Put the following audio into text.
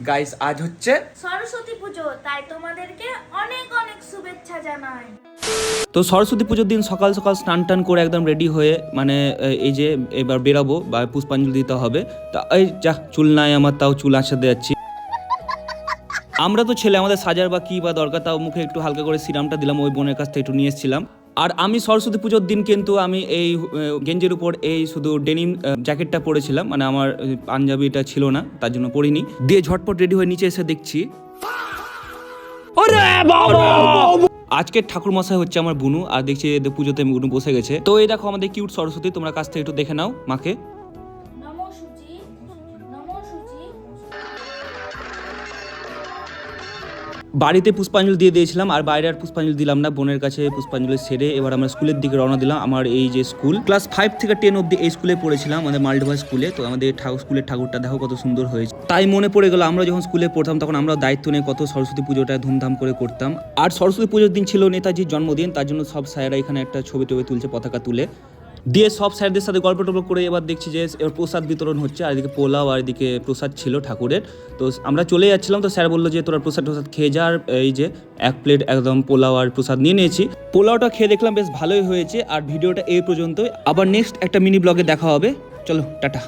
Guys আজ হচ্ছে সরস্বতী পুজো, তাই তোমাদেরকে অনেক অনেক শুভেচ্ছা জানাই। তো সরস্বতী পুজোর দিন সকাল সকাল স্নান টান করে একদম রেডি হয়ে মানে এই যে এবার বেরাবো বা পুষ্পাঞ্জলি দিতে হবে। তা এই যা চুল নাই আমার, তাও চুল আঁচড়াতে যাচ্ছি। আমরা তো ছেলে, আমাদের সাজার বা কি বা দরকার, তাও মুখে একটু হালকা করে সিরামটা দিলাম, ওই বোনের কাছ থেকে একটু নিয়ে এসেছিলাম। আর আমি সরস্বতী পুজোর দিন কিন্তু আমি এই গেঞ্জির উপর এই শুধু ডেনিম জ্যাকেটটা পরেছিলাম, মানে আমার পাঞ্জাবিটা ছিল না, তার জন্য পরিনি। দিয়ে ঝটপট রেডি হয়ে নিচে এসে দেখছি আজকে ঠাকুর মশাই হচ্ছে আমার বুনু, আর দেখছি পুজোতে বুনু বসে গেছে। তো এই দেখো আমাদের কিউট সরস্বতী, তোমরা কাছ থেকে একটু দেখে নাও মাকে। নমো সূচি, নমো সূচি। বাড়িতে পুষ্পাঞ্জলি দিয়ে দিয়েছিলাম, আর বাইরে আর পুষ্পাঞ্জলি দিলাম না। বোনের কাছে পুষ্পাঞ্জলি সেরে এবার আমরা স্কুলের দিকে রওনা দিলাম। আমার এই যে স্কুল, ক্লাস 5 থেকে 10 অব্দি এই স্কুলে পড়েছিলাম, আমাদের মাল্টিভার্স স্কুলে। তো আমাদের স্কুলের ঠাকুরটা দেখো কত সুন্দর হয়েছে। তাই মনে পড়ে গেল আমরা যখন স্কুলে পড়তাম তখন আমরা দায়িত্ব নিয়ে কত সরস্বতী পুজোটা ধুমধাম করে করতাম। আর সরস্বতী পুজোর দিন ছিল নেতাজির জন্মদিন, তার জন্য সব স্যারেরা এখানে একটা ছবি টবি তুলছে, পতাকা তুলে দিয়ে সব স্যারদের সাথে গল্প টল্প করে এবার দেখছি যে এবার প্রসাদ বিতরণ হচ্ছে। আর এদিকে পোলাও আর এদিকে প্রসাদ ছিল ঠাকুরের। তো আমরা চলে যাচ্ছিলাম, তো স্যার বললো যে তোরা প্রসাদ খেয়ে যা। আর এই যে এক প্লেট একদম পোলাও আর প্রসাদ নিয়ে নিয়েছি। পোলাওটা খেয়ে দেখলাম বেশ ভালোই হয়েছে। আর ভিডিওটা এই পর্যন্তই, আবার নেক্সট একটা মিনি ব্লগে দেখা হবে। চলো টাটা।